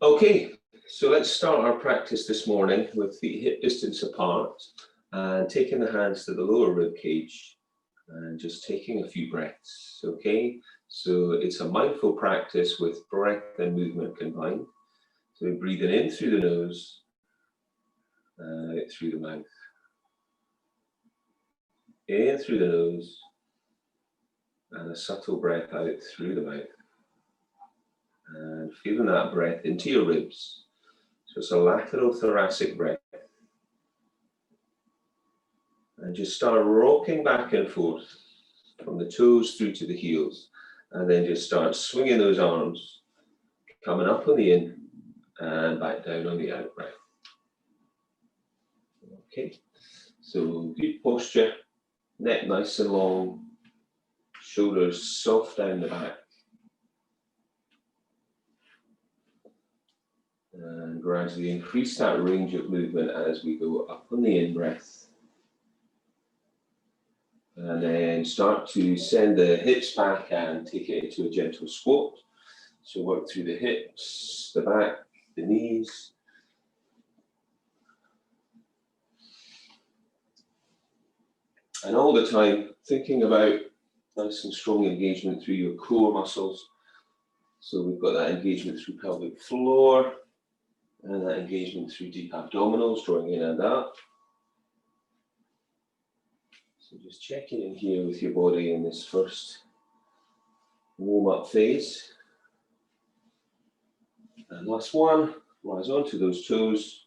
Okay, so let's start our practice this morning with feet hip distance apart and taking the hands to the lower rib cage and just taking a few breaths, okay? So it's a mindful practice with breath and movement combined. So we're breathing in through the nose and out through the mouth. In through the nose and a subtle breath out through the mouth. And feeling that breath into your ribs. So it's a lateral thoracic breath. And just start rocking back and forth from the toes through to the heels. And then just start swinging those arms, coming up on the in and back down on the out breath. Okay, so good posture, neck nice and long, shoulders soft down the back. And gradually increase that range of movement as we go up on the in-breath. And then start to send the hips back and take it into a gentle squat. So work through the hips, the back, the knees. And all the time thinking about nice and strong engagement through your core muscles. So we've got that engagement through pelvic floor. And that engagement through deep abdominals, drawing in and up. So just checking in here with your body in this first warm-up phase. And last one, rise onto those toes.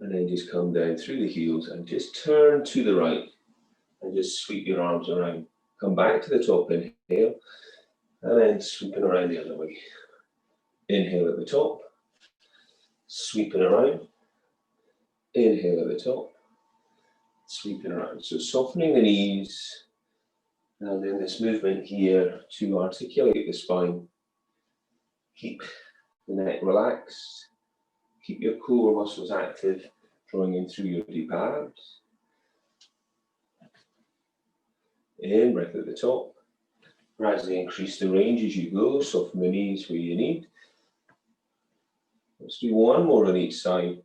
And then just come down through the heels and just turn to the right. And just sweep your arms around. Come back to the top, inhale. And then sweeping around the other way. Inhale at the top, sweeping around, inhale at the top, sweeping around. So softening the knees, and then this movement here to articulate the spine. Keep the neck relaxed, keep your core muscles active, drawing in through your deep abs. In, breath at the top. Gradually increase the range as you go, soften the knees where you need. Let's do one more on each side.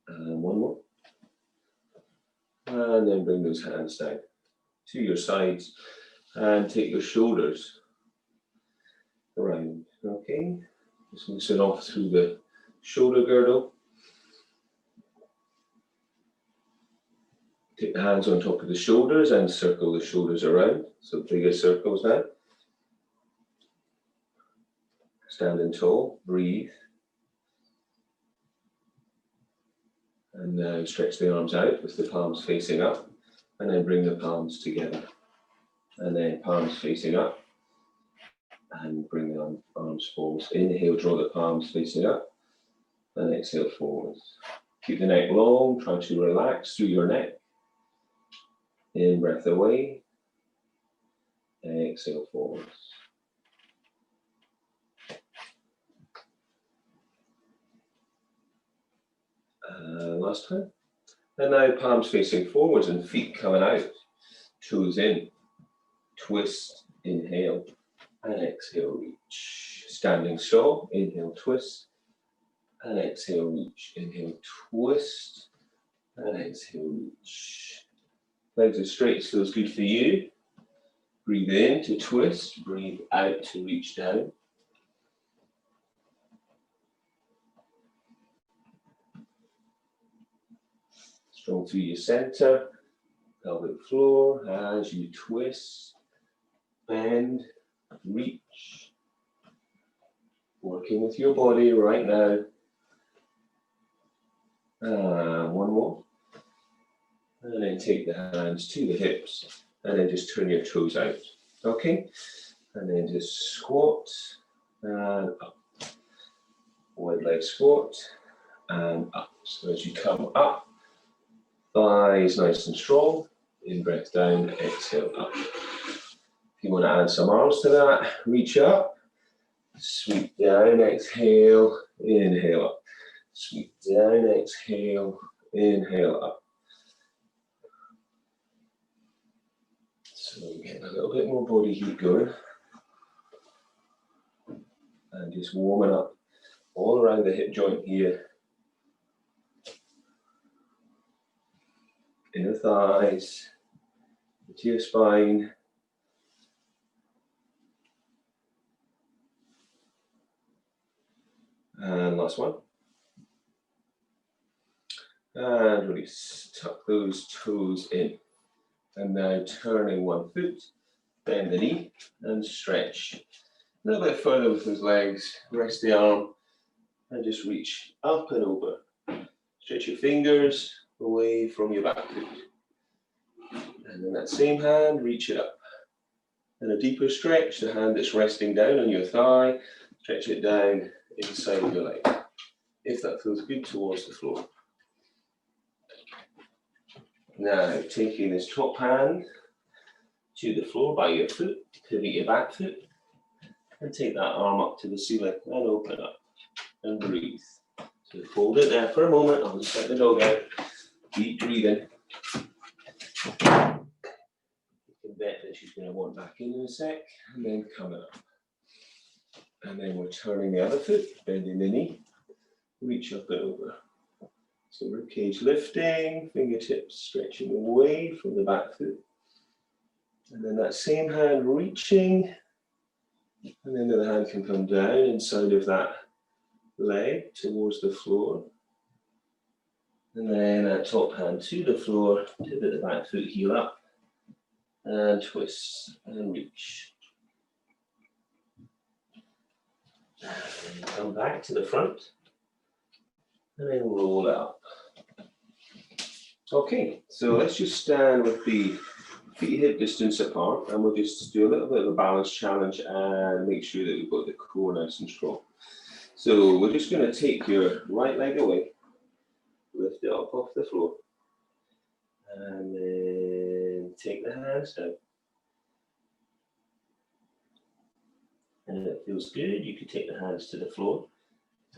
And one more. And then bring those hands down to your sides and take your shoulders around. Okay, just loosen off through the shoulder girdle. Take the hands on top of the shoulders and circle the shoulders around. So bigger circles now. Standing tall, breathe. And now stretch the arms out with the palms facing up. And then bring the palms together. And then palms facing up. And bring the arms forwards. Inhale, draw the palms facing up. And exhale forwards. Keep the neck long, try to relax through your neck. In, breath away. Exhale forwards. Last time. And now palms facing forwards and feet coming out. Toes in. Twist, inhale, and exhale, reach. Standing tall, inhale, twist, and exhale, reach. Inhale, twist, and exhale, reach. Legs are straight, so it's good for you. Breathe in to twist, breathe out to reach down. Strong through your center, pelvic floor as you twist, bend, reach. Working with your body right now. One more. And then take the hands to the hips and then just turn your toes out. Okay? And then just squat and up. Wide leg squat and up. So as you come up, thighs nice and strong. In, breath down, exhale up. If you want to add some arms to that, reach up. Sweep down, exhale, inhale up. Sweep down, exhale, inhale up. So So getting a little bit more body heat going. And just warming up all around the hip joint here. Inner thighs, into your spine. And last one. And release. Tuck those toes in. And now turning one foot, bend the knee and stretch. A little bit further with those legs. Rest the arm and just reach up and over. Stretch your fingers away from your back foot. And then that same hand, reach it up. And a deeper stretch, the hand that's resting down on your thigh, stretch it down inside of your leg. If that feels good, towards the floor. Now, taking this top hand to the floor by your foot, pivot your back foot, and take that arm up to the ceiling and open up and breathe. So hold it there for a moment. I'll just let the dog out. Deep breathing. You can bet that she's going to want back in a sec, and then coming up. And then we're turning the other foot, bending the knee, reach up and over. So ribcage lifting, fingertips stretching away from the back foot. And then that same hand reaching, and then the other hand can come down inside of that leg towards the floor. And then that top hand to the floor, pivot the back foot, heel up, and twist and reach. And come back to the front, and then roll up. Okay, so let's just stand with the feet hip distance apart, and we'll just do a little bit of a balance challenge and make sure that we've got the core nice and strong. So we're just going to take your right leg away, lift it up off the floor, and then take the hands down. And if it feels good, you can take the hands to the floor,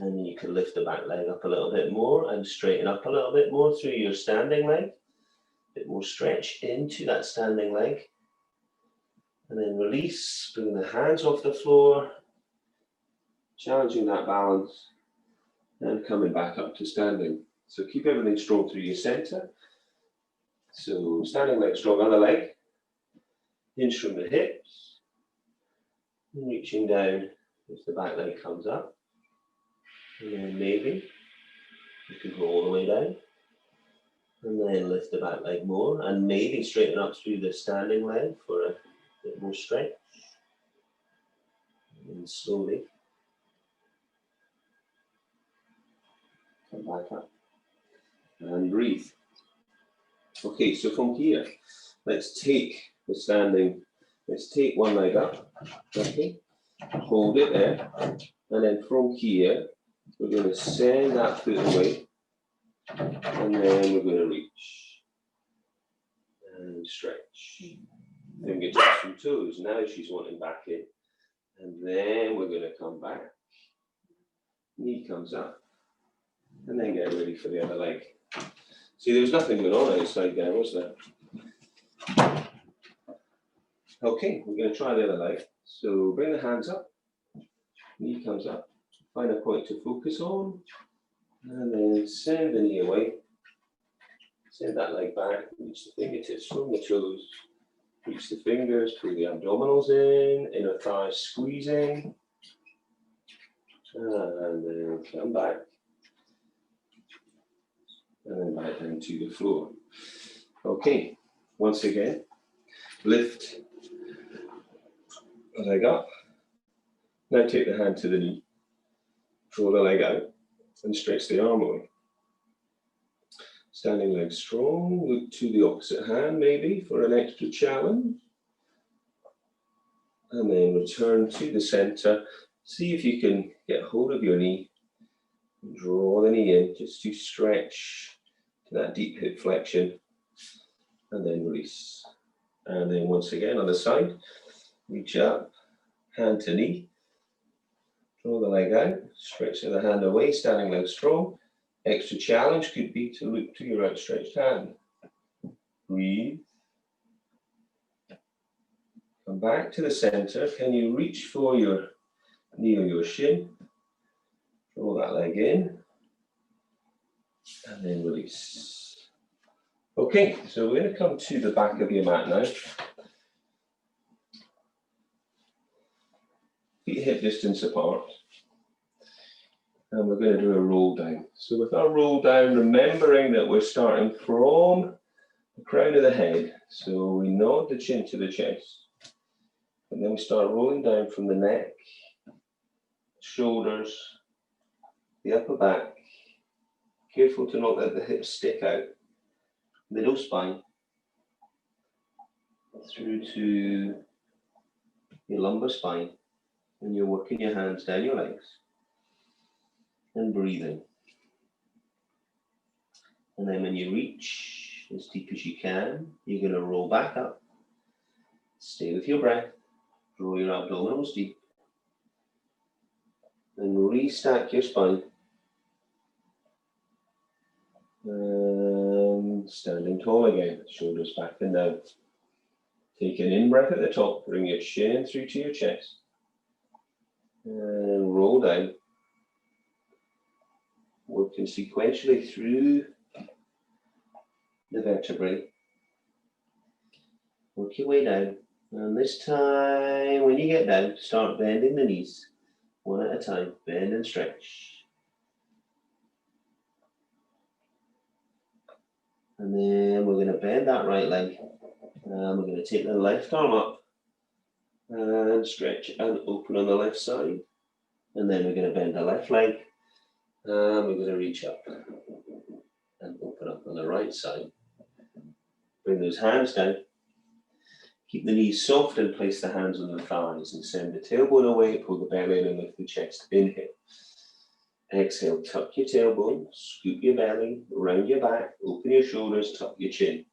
and then you can lift the back leg up a little bit more and straighten up a little bit more through your standing leg. A bit more stretch into that standing leg. And then release, bring the hands off the floor, challenging that balance, and coming back up to standing. So keep everything strong through your center. So standing leg strong, other leg. Hinge from the hips. And reaching down as the back leg comes up. And then maybe you can go all the way down. And then lift the back leg more. And maybe straighten up through the standing leg for a bit more stretch. And slowly come back up. And breathe. Okay, so from here, let's take the standing, let's take one leg up. Okay, hold it there. And then from here, we're going to send that foot away, and then we're going to reach and stretch. Fingertips and toes. Now she's wanting back in, and then we're going to come back. Knee comes up, and then get ready for the other leg. See, there was nothing going on outside there, was there? Okay, we're going to try the other leg. So bring the hands up, knee comes up. Find a point to focus on, and then send the knee away. Send that leg back, reach the fingertips from the toes, reach the fingers, pull the abdominals in, inner thighs squeezing, and then come back, and then back down to the floor. Okay, once again, lift the leg up. Now take the hand to the knee. Draw the leg out and stretch the arm away. Standing leg strong, look to the opposite hand maybe for an extra challenge. And then return to the center. See if you can get hold of your knee. Draw the knee in just to stretch to that deep hip flexion. And then release. And then once again on the side, reach up, hand to knee. Draw the leg out, stretch the hand away, standing leg strong. Extra challenge could be to look to your outstretched hand. Breathe. Come back to the center. Can you reach for your knee or your shin? Roll that leg in. And then release. Okay, so we're going to come to the back of your mat now. Feet hip distance apart. And we're going to do a roll down. So with our roll down, remembering that we're starting from the crown of the head. So we nod the chin to the chest. And then we start rolling down from the neck, shoulders, the upper back. Careful to not let the hips stick out. Middle spine. Through to your lumbar spine. And you're working your hands down your legs. And breathing. And then when you reach as deep as you can, you're going to roll back up. Stay with your breath. Draw your abdominals deep. And restack your spine. And standing tall again. Shoulders back and down. Take an in-breath at the top. Bring your chin in through to your chest. And roll down. Working sequentially through the vertebrae. Work your way down. And this time, when you get down, start bending the knees. One at a time. Bend and stretch. And then we're going to bend that right leg. And we're going to take the left arm up. And stretch and open on the left side. And then we're going to bend the left leg. And we're going to reach up. And open up on the right side. Bring those hands down. Keep the knees soft and place the hands on the thighs and send the tailbone away, pull the belly in and lift the chest. Inhale. Exhale, tuck your tailbone, scoop your belly, round your back, open your shoulders, tuck your chin.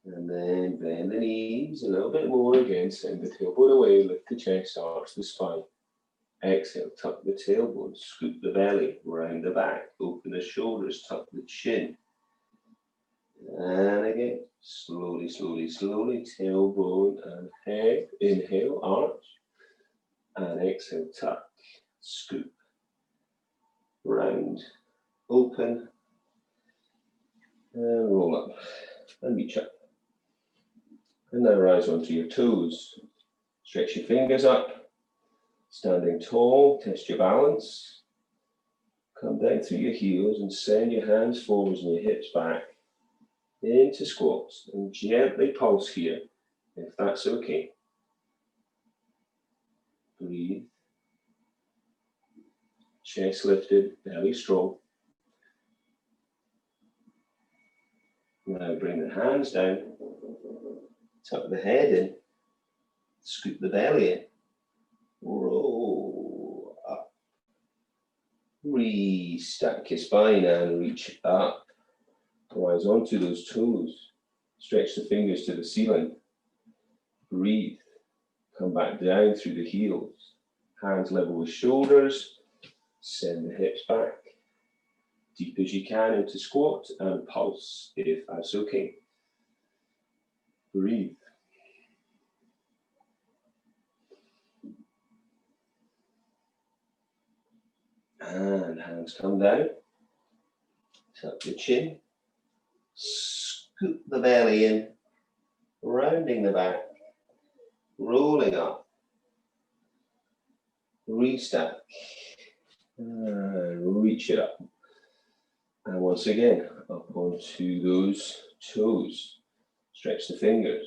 And then bend the knees a little bit more again, send the tailbone away, lift the chest, arch the spine. Exhale, tuck the tailbone, scoop the belly, round the back, open the shoulders, tuck the chin. And again, slowly, slowly, slowly, tailbone and head. Inhale, arch. And exhale, tuck, scoop, round, open, and roll up, and reach up. And now rise onto your toes. Stretch your fingers up, standing tall, test your balance. Come down through your heels and send your hands forwards and your hips back. Into squats and gently pulse here, if that's okay. Breathe. Chest lifted, belly strong. Now bring the hands down, tuck the head in, scoop the belly in, roll up. Restack your spine and reach up. Rise onto those toes. Stretch the fingers to the ceiling. Breathe. Come back down through the heels. Hands level with shoulders. Send the hips back. Deep as you can into squat and pulse, if that's okay. Breathe. And hands come down. Tuck your chin. Scoop the belly in, rounding the back, rolling up, restack, and reach it up. And once again, up onto those toes. Stretch the fingers.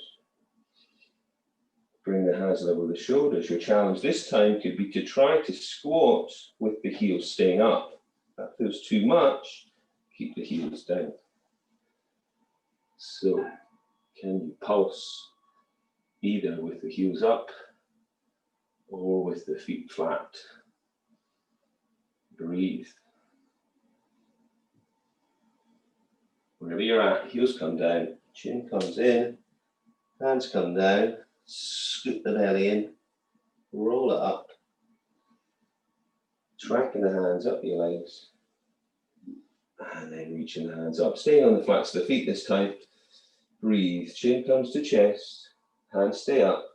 Bring the hands level with the shoulders. Your challenge this time could be to try to squat with the heels staying up. If that feels too much, keep the heels down. So, can you pulse either with the heels up or with the feet flat? Breathe. Wherever you're at, heels come down, chin comes in, hands come down, scoop the belly in, roll it up, tracking the hands up your legs, and then reaching the hands up, staying on the flats of the feet this time. Breathe, chin comes to chest, Hands stay up.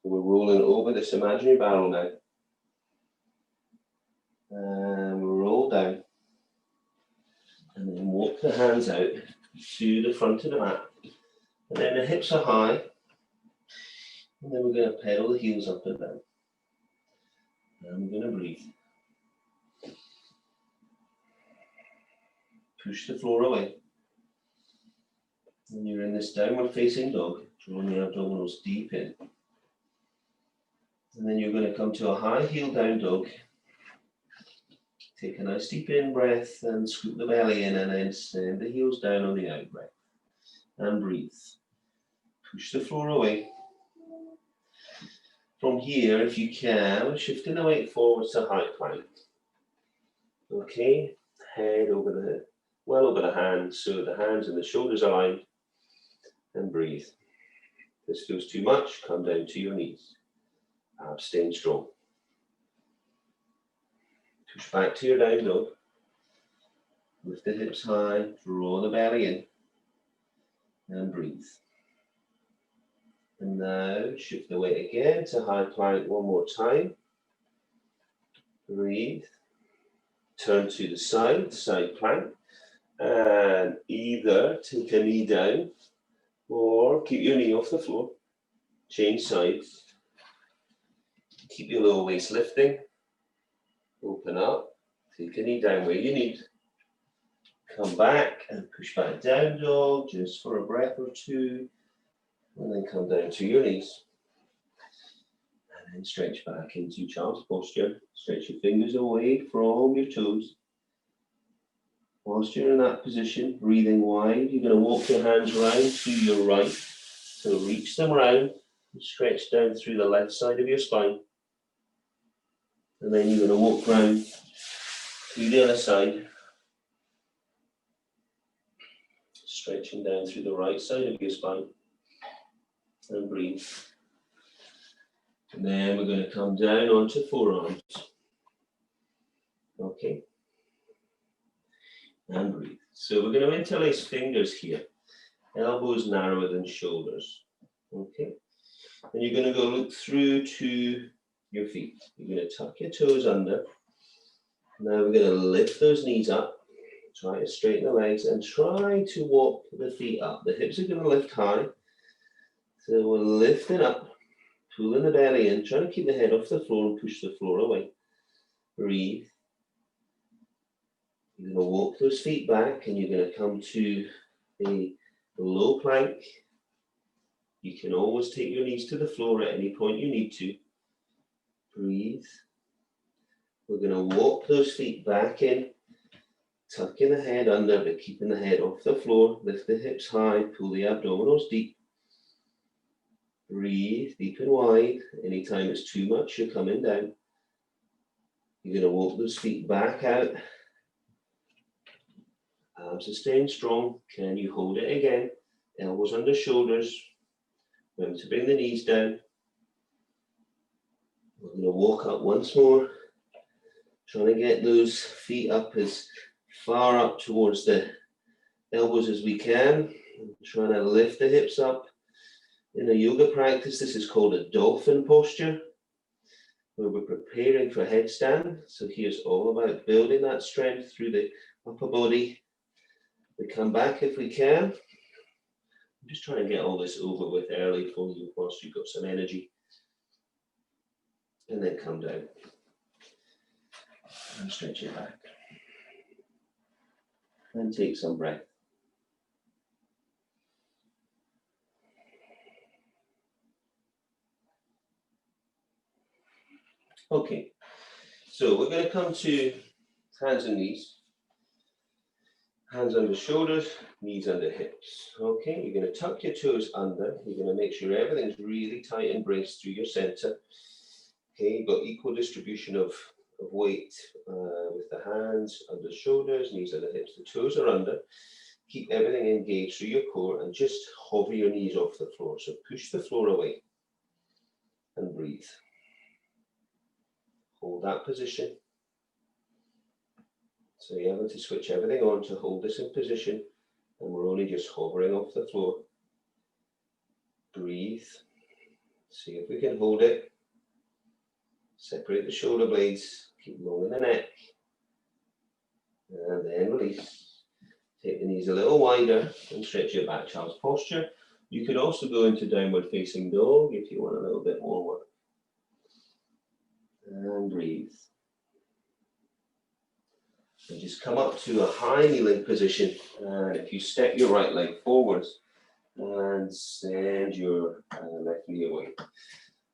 We're rolling over this imaginary barrel now. And we'll roll down. And then walk the hands out to the front of the mat. And then the hips are high. And then we're going to pedal the heels up and down. And we're going to breathe. Push the floor away. And you're in this downward facing dog, drawing the abdominals deep in. And then you're going to come to a high heel down dog. Take a nice deep in breath and scoop the belly in, and then send the heels down on the out breath. And breathe. Push the floor away. From here, if you can, we're shifting the weight forwards to high plank. Okay, head over the head, well over the hands, so the hands and the shoulders align. And breathe. If this feels too much, come down to your knees. Abs staying strong. Push back to your down dog. Lift the hips high, draw the belly in. And breathe. And now shift the weight again to high plank one more time. Breathe. Turn to the side plank. And either take a knee down or keep your knee off the floor. Change sides. Keep your lower waist lifting. Open up. Take a knee down where you need. Come back and push back down dog just for a breath or two. And then come down to your knees. And then stretch back into child's posture. Stretch your fingers away from your toes. Whilst you're in that position, breathing wide, you're going to walk your hands round to your right. So reach them round and stretch down through the left side of your spine. And then you're going to walk round to the other side. Stretching down through the right side of your spine. And breathe. And then we're going to come down onto forearms. Okay. And breathe. So we're going to interlace fingers here. Elbows narrower than shoulders. Okay. And you're going to go look through to your feet. You're going to tuck your toes under. Now we're going to lift those knees up. Try to straighten the legs and try to walk the feet up. The hips are going to lift high. So we're lifting up, pulling the belly in, trying to keep the head off the floor and push the floor away. Breathe. You're going to walk those feet back and you're going to come to a low plank. You can always take your knees to the floor at any point you need to. Breathe. We're going to walk those feet back in, tucking the head under but keeping the head off the floor. Lift the hips high, pull the abdominals deep. Breathe deep and wide. Anytime it's too much, you're coming down. You're going to walk those feet back out. Arms are staying strong. Can you hold it again? Elbows under shoulders. Remember to bring the knees down. We're going to walk up once more. Trying to get those feet up as far up towards the elbows as we can. Trying to lift the hips up. In a yoga practice, this is called a dolphin posture, where we're preparing for headstand. So here's all about building that strength through the upper body. We come back if we can. I'm just trying to get all this over with early for you whilst you've got some energy. And then come down. And stretch it back. And take some breath. Okay, so we're going to come to hands and knees. Hands under shoulders, knees under hips. Okay, you're going to tuck your toes under. You're going to make sure everything's really tight and braced through your center. Okay, you've got equal distribution of weight with the hands under shoulders, knees under hips. The toes are under. Keep everything engaged through your core and just hover your knees off the floor. So push the floor away and breathe. Hold that position. So you're having to switch everything on to hold this in position, and we're only just hovering off the floor. Breathe. See if we can hold it. Separate the shoulder blades, keep rolling the neck, and then release. Take the knees a little wider and stretch your back, child's posture. You could also go into downward facing dog if you want a little bit more work. And breathe. And just come up to a high kneeling position, and if you step your right leg forwards and send your left knee away.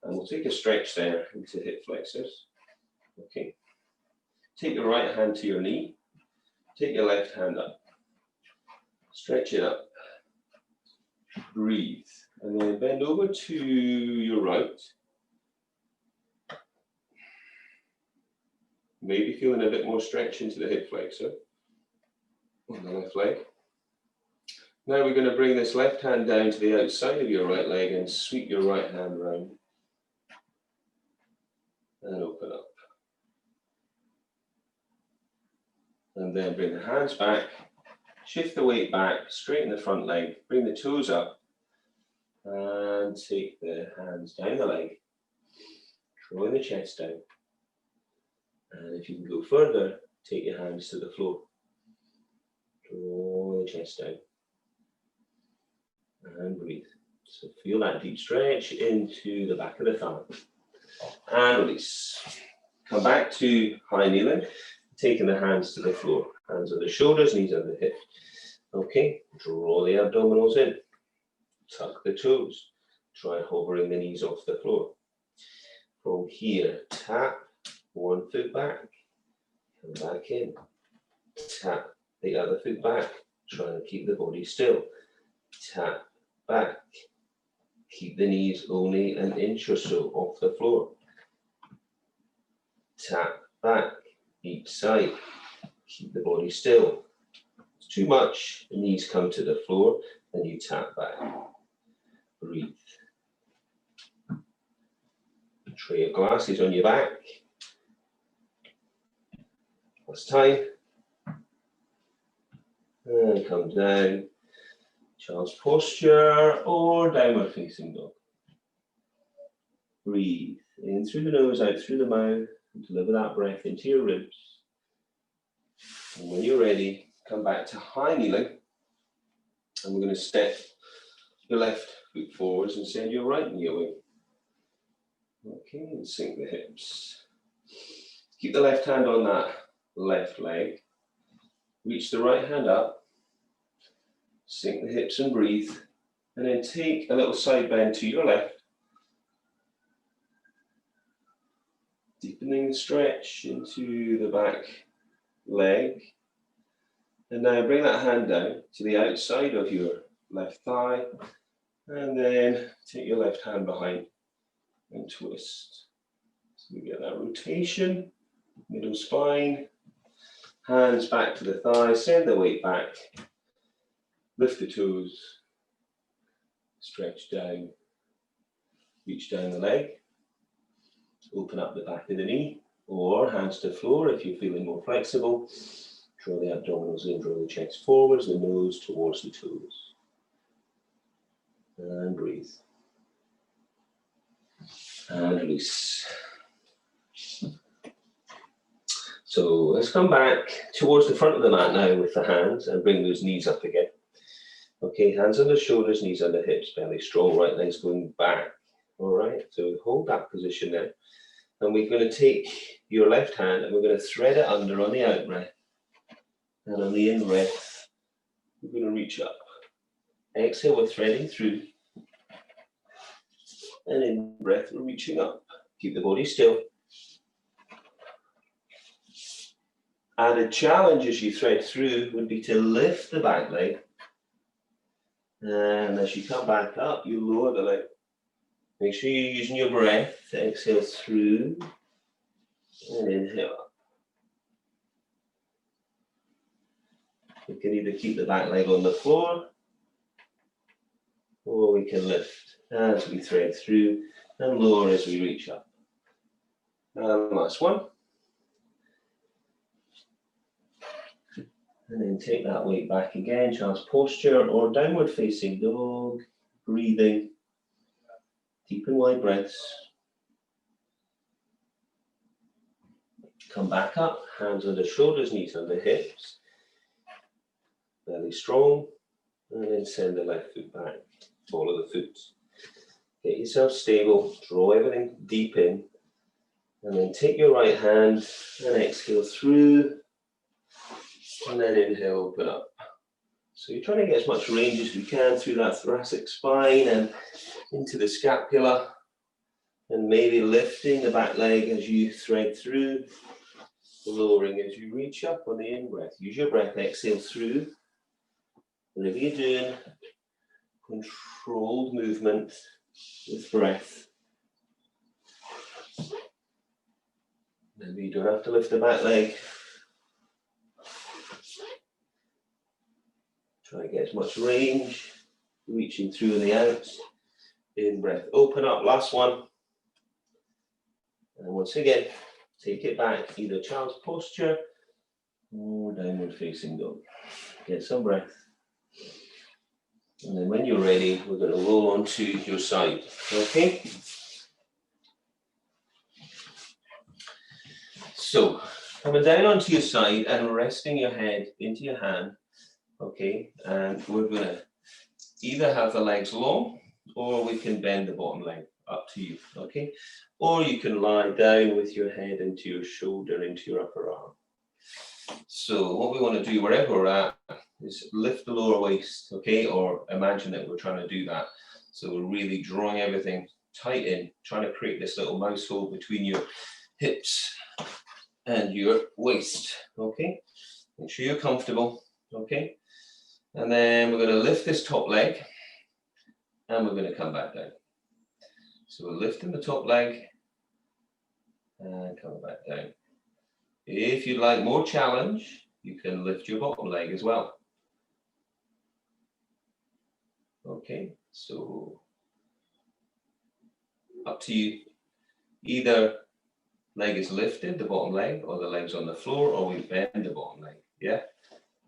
And we'll take a stretch there into hip flexors. Okay. Take your right hand to your knee. Take your left hand up. Stretch it up. Breathe. And then bend over to your right. Maybe feeling a bit more stretch into the hip flexor on the left leg. Now we're going to bring this left hand down to the outside of your right leg and sweep your right hand round. And open up. And then bring the hands back. Shift the weight back, straighten the front leg, bring the toes up, and take the hands down the leg, drawing the chest down. And if you can go further, take your hands to the floor. Draw the chest down. And breathe. So feel that deep stretch into the back of the thigh. And release. Come back to high kneeling, taking the hands to the floor. Hands on the shoulders, knees on the hip. Okay, draw the abdominals in. Tuck the toes. Try hovering the knees off the floor. From here, tap one foot back. Come back in. Tap the other foot back. Try and keep the body still. Tap back. Keep the knees only an inch or so off the floor. Tap back each side. Keep the body still. If it's too much, the knees come to the floor, and you tap back. Breathe. Tray of glasses on your back. Last time. And come down. Child's posture or downward facing dog. Breathe in through the nose, out through the mouth, and deliver that breath into your ribs. And when you're ready, come back to high kneeling. And we're going to step your left foot forwards and send your right knee away. Okay, and sink the hips. Keep the left hand on that left leg. Reach the right hand up. Sink the hips and breathe. And then take a little side bend to your left. Deepening the stretch into the back leg. And now bring that hand down to the outside of your left thigh. And then take your left hand behind and twist. So we get that rotation, middle spine. Hands back to the thigh, send the weight back. Lift the toes. Stretch down. Reach down the leg. Open up the back of the knee, or hands to the floor if you're feeling more flexible. Draw the abdominals in, draw the chest forwards, the nose towards the toes. And breathe. And release. So let's come back towards the front of the mat now with the hands and bring those knees up again. Okay, hands on the shoulders, knees on the hips, belly strong, right leg's going back. All right, so hold that position there. And we're going to take your left hand and we're going to thread it under on the out breath. And on the in breath, we're going to reach up. Exhale, we're threading through. And in breath, we're reaching up. Keep the body still. And a challenge as you thread through would be to lift the back leg. And as you come back up, you lower the leg. Make sure you're using your breath. Exhale through and inhale up. We can either keep the back leg on the floor or we can lift as we thread through and lower as we reach up. And last one. And then take that weight back again, child's posture or downward facing dog, breathing. Deep and wide breaths. Come back up, hands under shoulders, knees under hips. Belly strong, and then send the left foot back. Follow the foot. Get yourself stable, draw everything deep in, and then take your right hand and exhale through, and then inhale, open up. So you're trying to get as much range as you can through that thoracic spine and into the scapula, and maybe lifting the back leg as you thread through, lowering as you reach up on the in-breath. Use your breath, exhale through. Whatever you're doing, controlled movement with breath. Maybe you don't have to lift the back leg. Try to get as much range, reaching through and the out. In breath, open up, last one. And once again, take it back, either child's posture or downward facing dog. Get some breath. And then when you're ready, we're going to roll onto your side, okay? So, coming down onto your side and resting your head into your hand, okay? And we're going to either have the legs long, or we can bend the bottom leg, up to you, okay? Or you can lie down with your head into your shoulder, into your upper arm. So what we want to do, wherever we're at, is lift the lower waist, okay? Or imagine that we're trying to do that. So we're really drawing everything tight in, trying to create this little mouse hole between your hips and your waist, okay? Make sure you're comfortable, okay? And then we're going to lift this top leg, and we're going to come back down. So we're lifting the top leg, and coming back down. If you'd like more challenge, you can lift your bottom leg as well. Okay, so up to you. Either leg is lifted, the bottom leg, or the leg's on the floor, or we bend the bottom leg, yeah?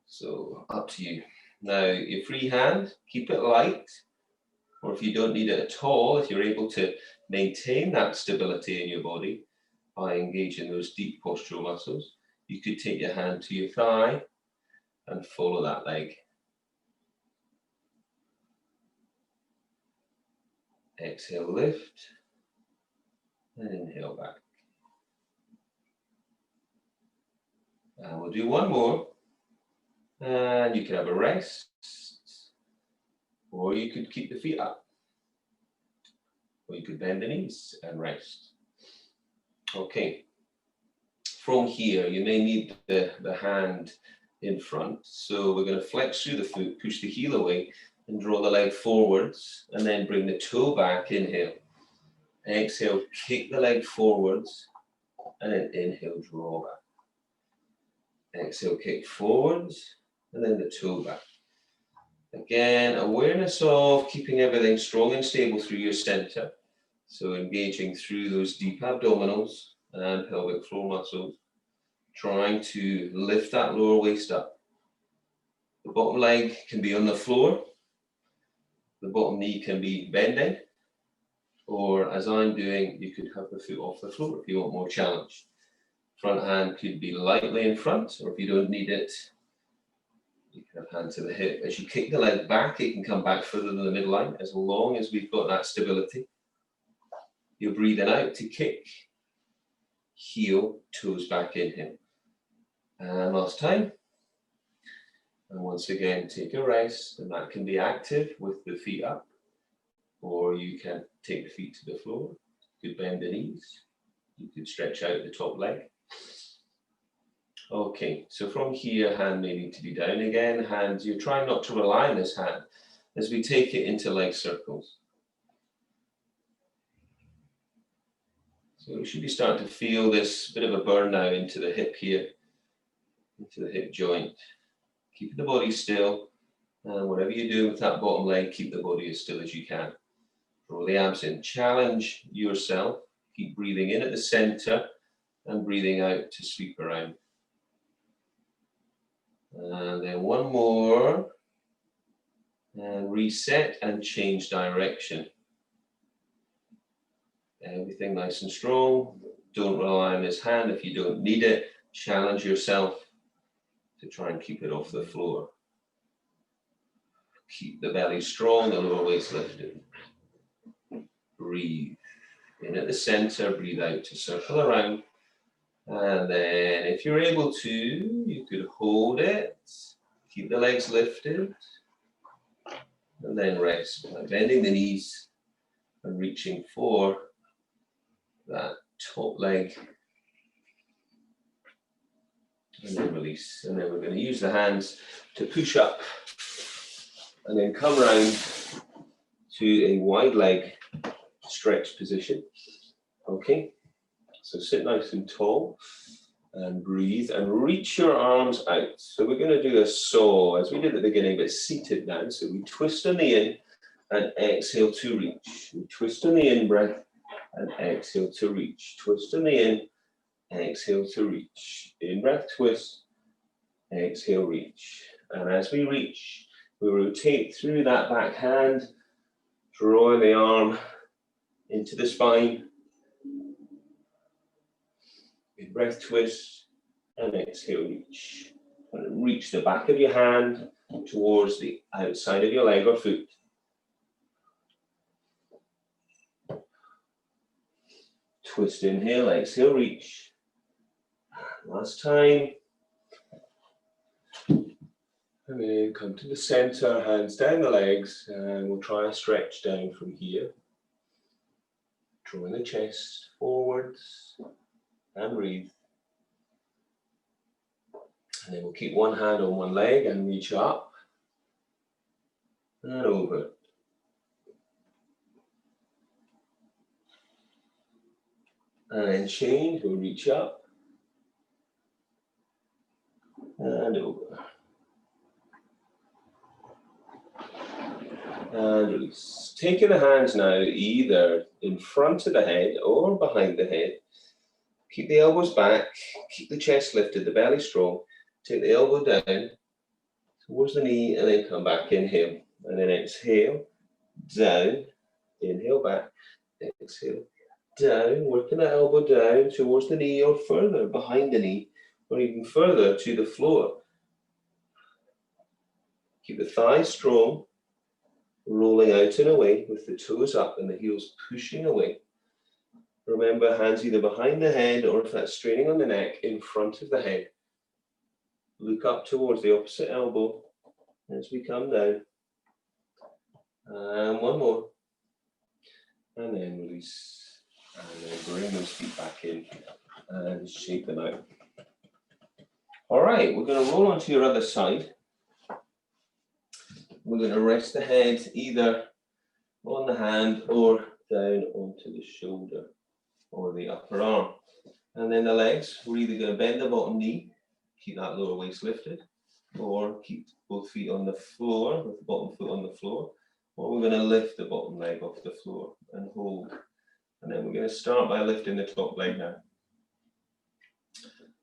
So up to you. Now, your free hand, keep it light, or if you don't need it at all, if you're able to maintain that stability in your body by engaging those deep postural muscles, you could take your hand to your thigh and follow that leg. Exhale, lift, and inhale back. And we'll do one more. And you can have a rest, or you could keep the feet up, or you could bend the knees and rest. Okay. From here, you may need the hand in front. So we're going to flex through the foot, push the heel away, and draw the leg forwards, and then bring the toe back, inhale. Exhale, kick the leg forwards, and then inhale, draw back. Exhale, kick forwards, and then the toe back. Again, awareness of keeping everything strong and stable through your center. So engaging through those deep abdominals and pelvic floor muscles, trying to lift that lower waist up. The bottom leg can be on the floor, the bottom knee can be bending, or as I'm doing, you could have the foot off the floor if you want more challenge. Front hand could be lightly in front, or if you don't need it, you can have hand to the hip. As you kick the leg back, it can come back further than the midline, as long as we've got that stability. You're breathing out to kick, heel, toes back, inhale. And last time. And once again, take a rest, and that can be active with the feet up, or you can take the feet to the floor. You could bend the knees. You could stretch out the top leg. Okay, so from here, hand may need to be down again. Hands, you're trying not to rely on this hand as we take it into leg circles. So we should be starting to feel this bit of a burn now into the hip here, into the hip joint. Keep the body still, and whatever you do with that bottom leg, keep the body as still as you can. Draw the abs in, challenge yourself. Keep breathing in at the center and breathing out to sweep around. And then one more, and reset and change direction. Everything nice and strong. Don't rely on this hand if you don't need it. Challenge yourself to try and keep it off the floor. Keep the belly strong, the lower waist lifted. Breathe in at the center, breathe out to circle around. And then if you're able to, you could hold it, keep the legs lifted, and then rest by bending the knees and reaching for that top leg. And then release. And then we're going to use the hands to push up and then come round to a wide leg stretch position. Okay, so sit nice and tall and breathe and reach your arms out. So we're going to do a saw as we did at the beginning, but seated now. So we twist on the in and exhale to reach. We twist on the in breath and exhale to reach. Twist on the in, exhale to reach. In breath, twist, exhale, reach. And as we reach, we rotate through that back hand, drawing the arm into the spine. In breath, twist, and exhale, reach. And reach the back of your hand towards the outside of your leg or foot. Twist, inhale, exhale, reach. Last time. And then come to the center, hands down the legs, and we'll try a stretch down from here. Drawing the chest forwards and breathe. And then we'll keep one hand on one leg and reach up and over. And then change, we'll reach up and over. And release. Taking the hands now either in front of the head or behind the head. Keep the elbows back, keep the chest lifted, the belly strong. Take the elbow down towards the knee and then come back, inhale. And then exhale, down, inhale back, exhale, down, working the elbow down towards the knee or further behind the knee or even further to the floor. Keep the thighs strong, rolling out and away with the toes up and the heels pushing away. Remember, hands either behind the head or if that's straining on the neck, in front of the head. Look up towards the opposite elbow as we come down. And one more. And then release. And then bring those feet back in and shake them out. All right, we're going to roll onto your other side. We're going to rest the head either on the hand or down onto the shoulder or the upper arm. And then the legs, we're either going to bend the bottom knee, keep that lower waist lifted, or keep both feet on the floor with the bottom foot on the floor, or we're going to lift the bottom leg off the floor and hold. And then we're going to start by lifting the top leg now.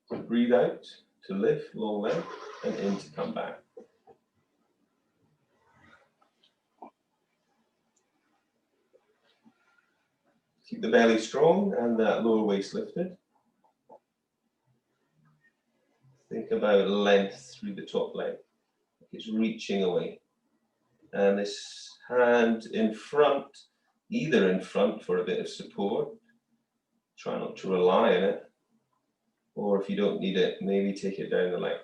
So breathe out to lift, long leg, and in to come back. Keep the belly strong and that lower waist lifted. Think about length through the top leg. It's reaching away. And this hand in front, either in front for a bit of support. Try not to rely on it. Or if you don't need it, maybe take it down the leg.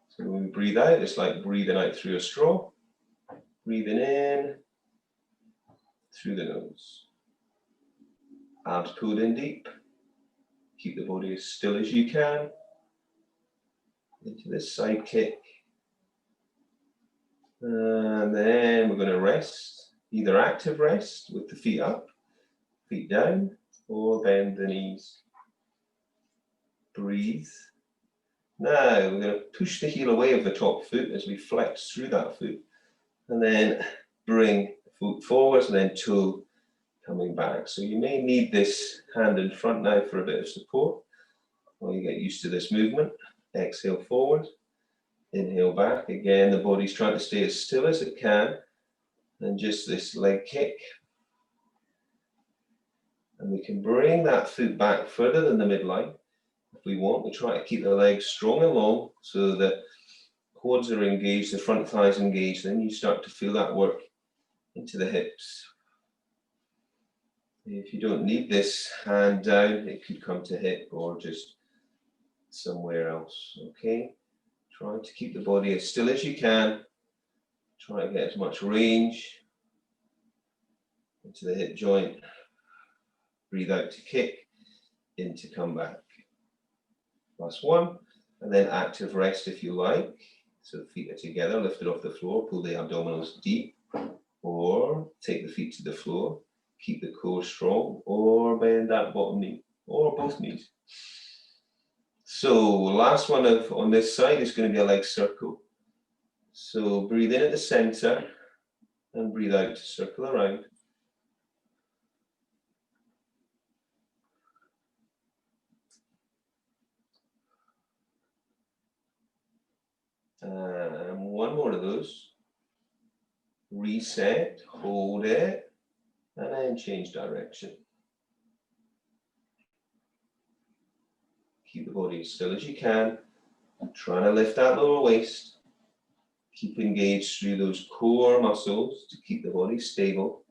So when we breathe out, it's like breathing out through a straw. Breathing in through the nose. Abs pulled in deep. Keep the body as still as you can. Into this side kick. And then we're going to rest. Either active rest with the feet up, feet down, or bend the knees. Breathe. Now we're going to push the heel away of the top foot as we flex through that foot. And then bring the foot forwards and then toe coming back. So you may need this hand in front now for a bit of support while you get used to this movement. Exhale forward, inhale back. Again, the body's trying to stay as still as it can. and just this leg kick. And we can bring that foot back further than the midline if we want. We try to keep the legs strong and long so that quads are engaged, the front thighs engaged. Then you start to feel that work into the hips. If you don't need this hand down, it could come to hip or just somewhere else. Okay, try to keep the body as still as you can. Try to get as much range into the hip joint. Breathe out to kick, in to come back. Last one, and then active rest if you like. So the feet are together, lifted off the floor, pull the abdominals deep, or take the feet to the floor, keep the core strong, or bend that bottom knee, or both knees. So last one on this side is going to be a leg circle. So breathe in at the center, and breathe out to circle around. And one more of those. Reset, hold it, and then change direction. Keep the body as still as you can. I'm trying to lift that lower waist. Keep engaged through those core muscles to keep the body stable.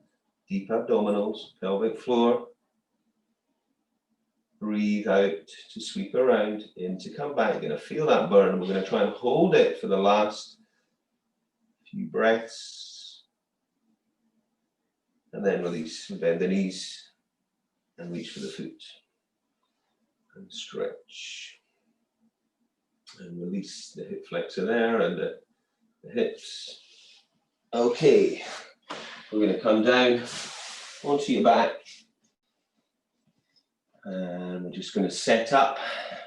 Deep abdominals, pelvic floor. Breathe out to sweep around, in to come back. You're going to feel that burn. We're going to try and hold it for the last few breaths. And then release. Bend the knees and reach for the foot. And stretch. And release the hip flexor there and the hips. Okay, we're going to come down onto your back. And we're just going to set up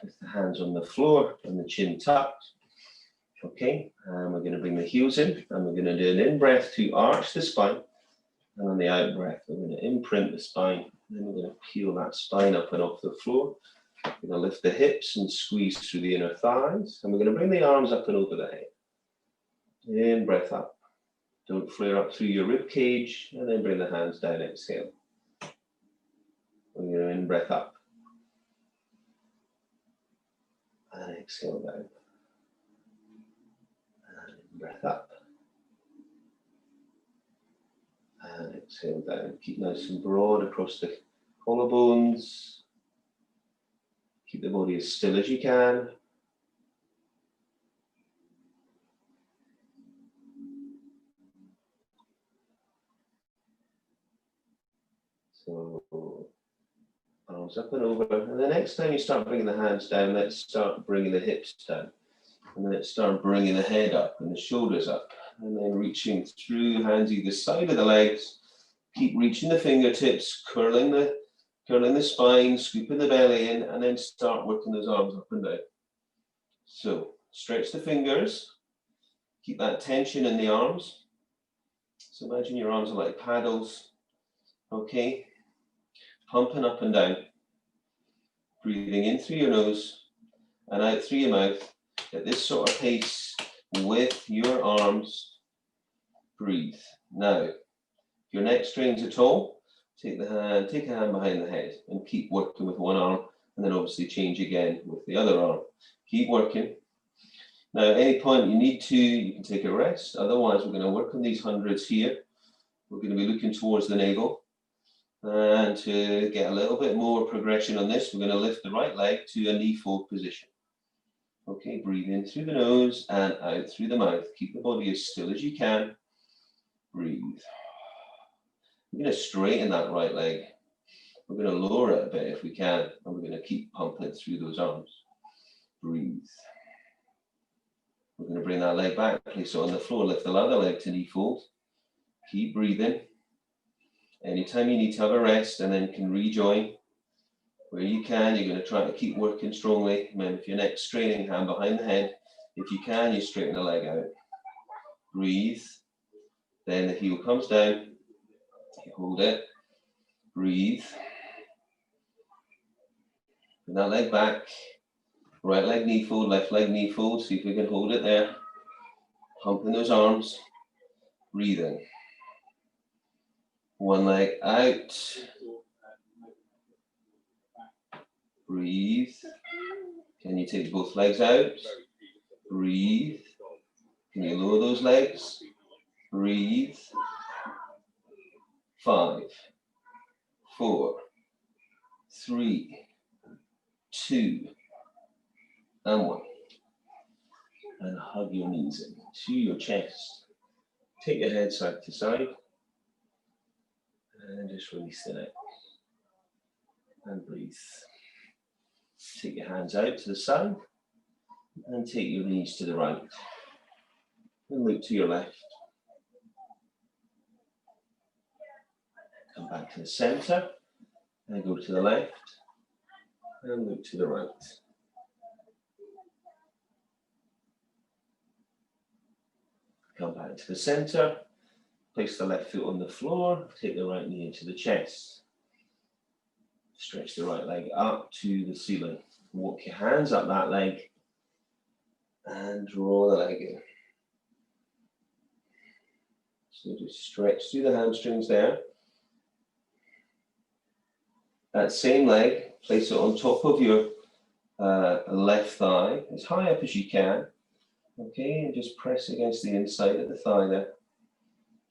with the hands on the floor and the chin tucked. Okay, and we're going to bring the heels in, and we're going to do an in-breath to arch the spine. And on the out-breath, we're going to imprint the spine. Then we're going to peel that spine up and off the floor. We're going to lift the hips and squeeze through the inner thighs. And we're going to bring the arms up and over the head. In, breath up. Don't flare up through your rib cage. And then bring the hands down, exhale. We're going to in-breath up. And exhale down. And in-breath up. And exhale down. Keep nice and broad across the collarbones. Keep the body as still as you can. So, arms up and over. And the next time you start bringing the hands down, let's start bringing the hips down. And then let's start bringing the head up and the shoulders up. And then reaching through, hands either side of the legs. Keep reaching the fingertips, curling the spine, scooping the belly in, and then start working those arms up and down. So, stretch the fingers. Keep that tension in the arms. So imagine your arms are like paddles. Okay. Pumping up and down. Breathing in through your nose and out through your mouth at this sort of pace with your arms. Breathe. Now, if your neck strains at all, take a hand behind the head and keep working with one arm, and then obviously change again with the other arm. Keep working. Now, at any point you need to, you can take a rest. Otherwise, we're going to work on these hundreds here. We're going to be looking towards the navel. And to get a little bit more progression on this, we're going to lift the right leg to a knee fold position. Okay, breathe in through the nose and out through the mouth. Keep the body as still as you can. Breathe. We're going to straighten that right leg. We're going to lower it a bit if we can, and we're going to keep pumping through those arms. Breathe. We're going to bring that leg back, place it on the floor, lift the other leg to knee fold. Keep breathing. Anytime you need to have a rest, and then can rejoin. Where you can, you're going to try to keep working strongly. And if your neck's straining, hand behind the head. If you can, you straighten the leg out. Breathe. Then the heel comes down. You hold it. Breathe. Bring that leg back. Right leg knee fold, left leg knee fold. See if we can hold it there. Pumping those arms. Breathing. One leg out. Breathe. Can you take both legs out? Breathe. Can you lower those legs? Breathe. 5, 4, 3, 2, and 1. And hug your knees into your chest. Take your head side to side. And just release the neck. And breathe. Take your hands out to the side. And take your knees to the right. And look to your left. Come back to the center. And go to the left. And look to the right. Come back to the center. Place the left foot on the floor. Take the right knee into the chest. Stretch the right leg up to the ceiling. Walk your hands up that leg. And draw the leg in. So just stretch through the hamstrings there. That same leg, place it on top of your left thigh, as high up as you can. Okay, and just press against the inside of the thigh there.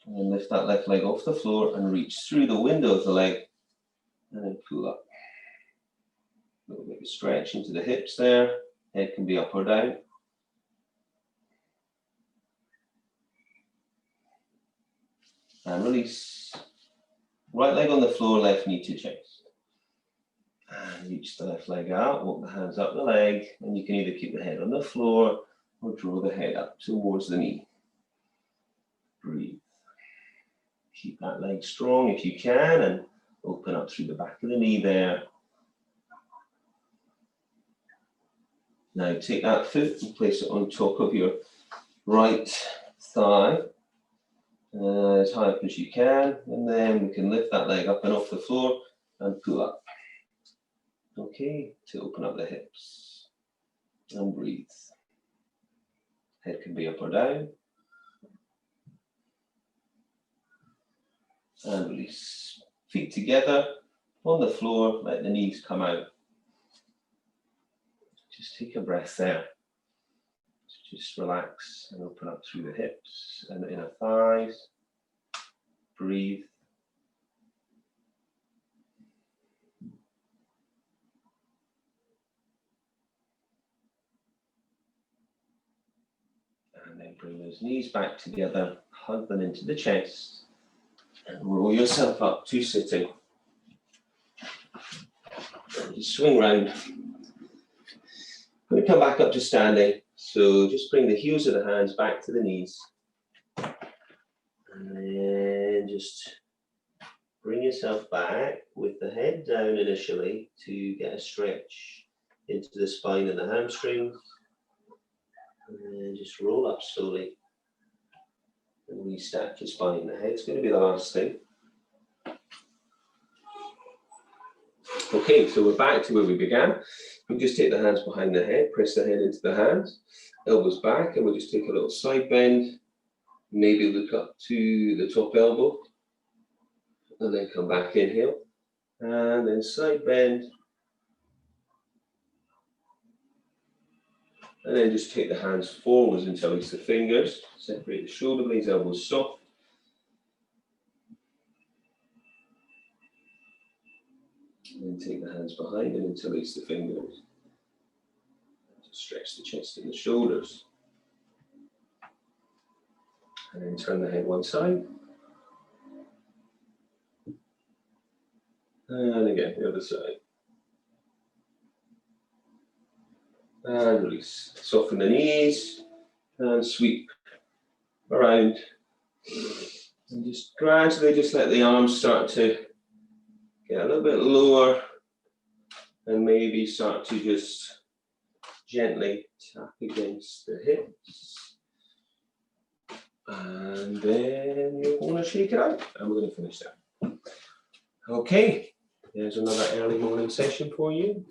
And then lift that left leg off the floor and reach through the window of the leg. And then pull up. A little bit of stretch into the hips there. Head can be up or down. And release. Right leg on the floor, left knee to chest. And reach the left leg out, walk the hands up the leg, and you can either keep the head on the floor or draw the head up towards the knee. Breathe. Keep that leg strong if you can, and open up through the back of the knee there. Now take that foot and place it on top of your right thigh. As high up as you can, and then we can lift that leg up and off the floor and pull up. Okay, to open up the hips and breathe. Head can be up or down. And release. Feet together on the floor, let the knees come out. Just take a breath there. Just relax and open up through the hips and the inner thighs. Breathe. And then bring those knees back together, hug them into the chest, and roll yourself up to sitting. And just swing round. I'm going to come back up to standing. So just bring the heels of the hands back to the knees. And then just bring yourself back with the head down initially to get a stretch into the spine and the hamstrings. And then just roll up slowly. And restack your spine. The head's going to be the last thing. Okay, so we're back to where we began. We'll just take the hands behind the head, press the head into the hands, elbows back, and we'll just take a little side bend. Maybe look up to the top elbow, and then come back, inhale, and then side bend. And then just take the hands forwards until it's the fingers, separate the shoulder blades, elbows soft. And then take the hands behind and interlace the fingers. Just stretch the chest and the shoulders. And then turn the head one side. And again, the other side. And release. Soften the knees and sweep around. And just gradually just let the arms start to get a little bit lower, and maybe start to just gently tap against the hips. And then you're going to shake it out, and we're going to finish that. Okay, there's another early morning session for you.